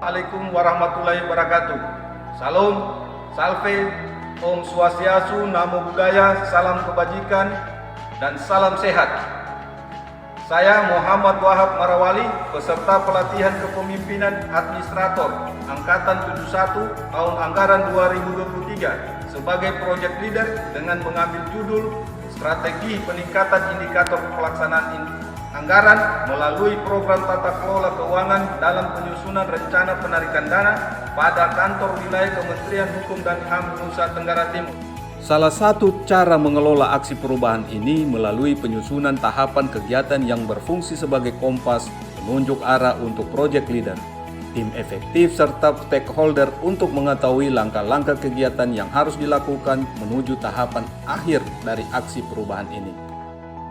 Assalamualaikum warahmatullahi wabarakatuh. Salam, salve, Om Swastiastu, Namo Buddhaya, salam kebajikan, dan salam sehat. Saya Muhammad Wahab Marawali, peserta pelatihan kepemimpinan administrator Angkatan 71 tahun anggaran 2023 sebagai project leader dengan mengambil judul Strategi Peningkatan Indikator Pelaksanaan Anggaran melalui program tata kelola keuangan dalam penyusunan rencana penarikan dana pada kantor wilayah Kementerian Hukum dan HAM Nusa Tenggara Timur. Salah satu cara mengelola aksi perubahan ini melalui penyusunan tahapan kegiatan yang berfungsi sebagai kompas penunjuk arah untuk project leader, tim efektif serta stakeholder untuk mengetahui langkah-langkah kegiatan yang harus dilakukan menuju tahapan akhir dari aksi perubahan ini.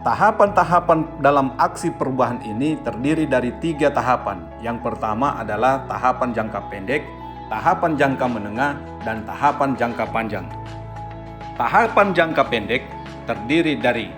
Tahapan-tahapan dalam aksi perubahan ini terdiri dari 3 tahapan. Yang pertama adalah tahapan jangka pendek, tahapan jangka menengah, dan tahapan jangka panjang. Tahapan jangka pendek terdiri dari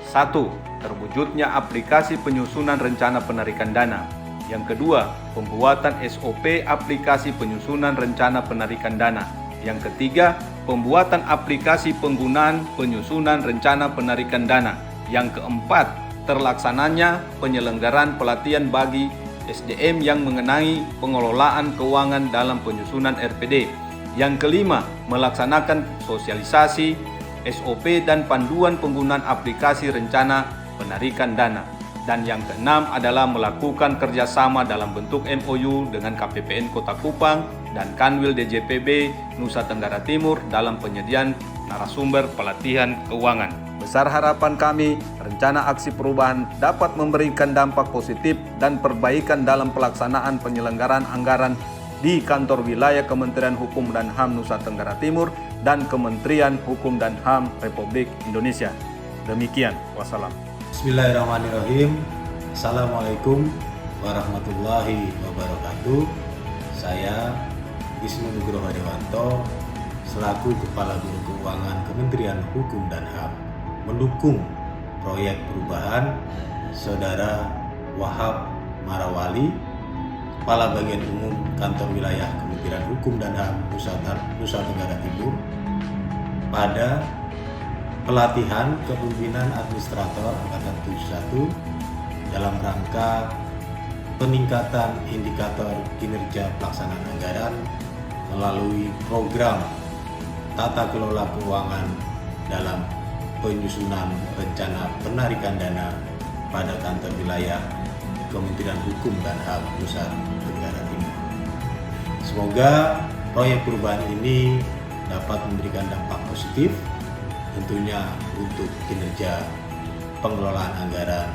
1. Terwujudnya aplikasi penyusunan rencana penarikan dana. Yang kedua, pembuatan SOP aplikasi penyusunan rencana penarikan dana. Yang ketiga, pembuatan aplikasi penggunaan penyusunan rencana penarikan dana. Yang keempat, terlaksananya penyelenggaraan pelatihan bagi SDM yang mengenai pengelolaan keuangan dalam penyusunan RPD. Yang kelima, melaksanakan sosialisasi, SOP dan panduan penggunaan aplikasi rencana penarikan dana. Dan yang keenam adalah melakukan kerjasama dalam bentuk MOU dengan KPPN Kota Kupang dan Kanwil DJPB Nusa Tenggara Timur dalam penyediaan narasumber pelatihan keuangan. Besar harapan kami, rencana aksi perubahan dapat memberikan dampak positif dan perbaikan dalam pelaksanaan penyelenggaraan anggaran di kantor wilayah Kementerian Hukum dan HAM Nusa Tenggara Timur dan Kementerian Hukum dan HAM Republik Indonesia. Demikian, wassalam. Bismillahirrahmanirrahim. Assalamualaikum warahmatullahi wabarakatuh. Saya Wisnu Nugroho Dewanto selaku Kepala Biro Keuangan Kementerian Hukum dan HAM mendukung proyek perubahan Saudara Wahab Marawali, Kepala Bagian Umum Kantor Wilayah Kementerian Hukum dan HAM Nusa Tenggara Timur pada pelatihan kepemimpinan administrator Angkatan 71 dalam rangka peningkatan indikator kinerja pelaksanaan anggaran melalui program tata kelola keuangan dalam penyusunan rencana penarikan dana pada kantor wilayah Kementerian Hukum dan HAM Nusa Tenggara Timur. Semoga proyek perubahan ini dapat memberikan dampak positif tentunya untuk kinerja pengelolaan anggaran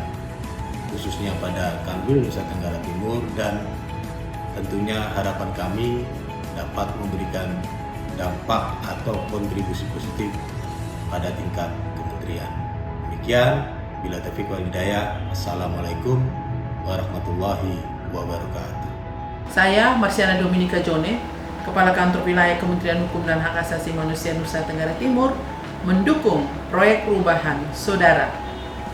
khususnya pada Kanwil Nusa Tenggara Timur, dan tentunya harapan kami dapat memberikan dampak atau kontribusi positif pada tingkat kementerian. Demikian, bila taufiq wal hidayah. Assalamualaikum warahmatullahi wabarakatuh. Saya Marsiana Dominika Jone, Kepala Kantor Wilayah Kementerian Hukum dan Hak Asasi Manusia Nusa Tenggara Timur, mendukung proyek perubahan Saudara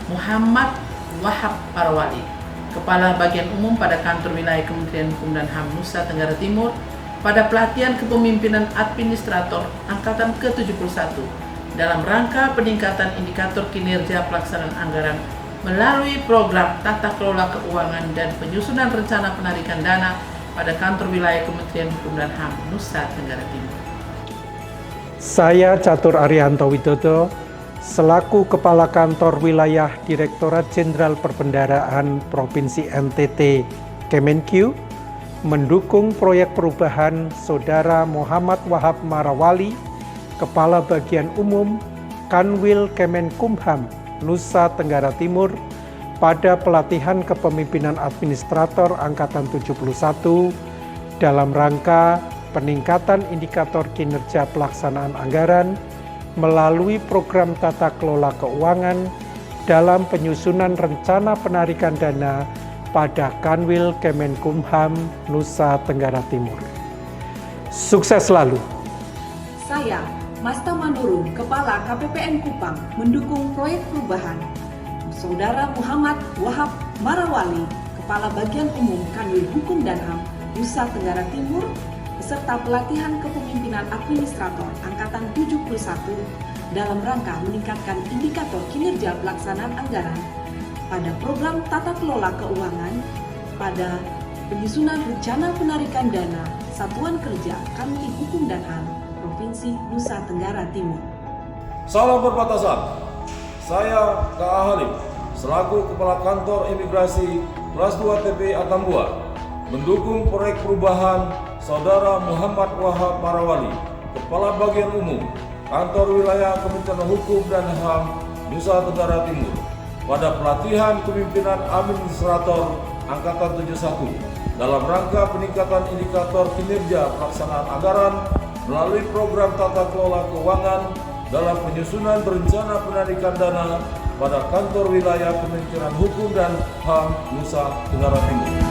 Muhammad Wahab Marawali, Kepala Bagian Umum pada Kantor Wilayah Kementerian Hukum dan HAM Nusa Tenggara Timur, pada pelatihan kepemimpinan administrator Angkatan ke-71 dalam rangka peningkatan indikator kinerja pelaksanaan anggaran melalui program tata kelola keuangan dan penyusunan rencana penarikan dana pada kantor wilayah Kementerian Hukum dan HAM Nusa Tenggara Timur. Saya Catur Arianto Widodo, selaku Kepala Kantor Wilayah Direktorat Jenderal Perbendaharaan Provinsi NTT Kemenq, mendukung proyek perubahan Saudara Muhammad Wahab Marawali, Kepala Bagian Umum Kanwil Kemenkumham Nusa Tenggara Timur, pada pelatihan kepemimpinan administrator Angkatan 71 dalam rangka peningkatan indikator kinerja pelaksanaan anggaran melalui program tata kelola keuangan dalam penyusunan rencana penarikan dana pada Kanwil Kemenkumham Nusa Tenggara Timur. Sukses selalu. Saya, Masta Manurung, Kepala KPPN Kupang, mendukung proyek perubahan Saudara Muhammad Wahab Marawali, Kepala Bagian Umum Kanwil Hukum dan HAM Nusa Tenggara Timur beserta pelatihan kepemimpinan administrator Angkatan 71 dalam rangka meningkatkan indikator kinerja pelaksanaan anggaran pada program tata kelola keuangan pada penyusunan rencana penarikan dana Satuan Kerja Kamti Hukum dan HAM Provinsi Nusa Tenggara Timur. Salam perbatasan. Saya K.A. Halim selaku Kepala Kantor Imigrasi Kelas 2 TPI Atambua mendukung proyek perubahan Saudara Muhammad Wahab Marawali, Kepala Bagian Umum Kantor Wilayah Kementerian Hukum dan HAM Nusa Tenggara Timur pada pelatihan kepemimpinan administrator Angkatan 71 dalam rangka peningkatan indikator kinerja pelaksanaan anggaran melalui program tata kelola keuangan dalam penyusunan rencana penarikan dana pada kantor wilayah Kementerian Hukum dan HAM Nusa Tenggara Timur.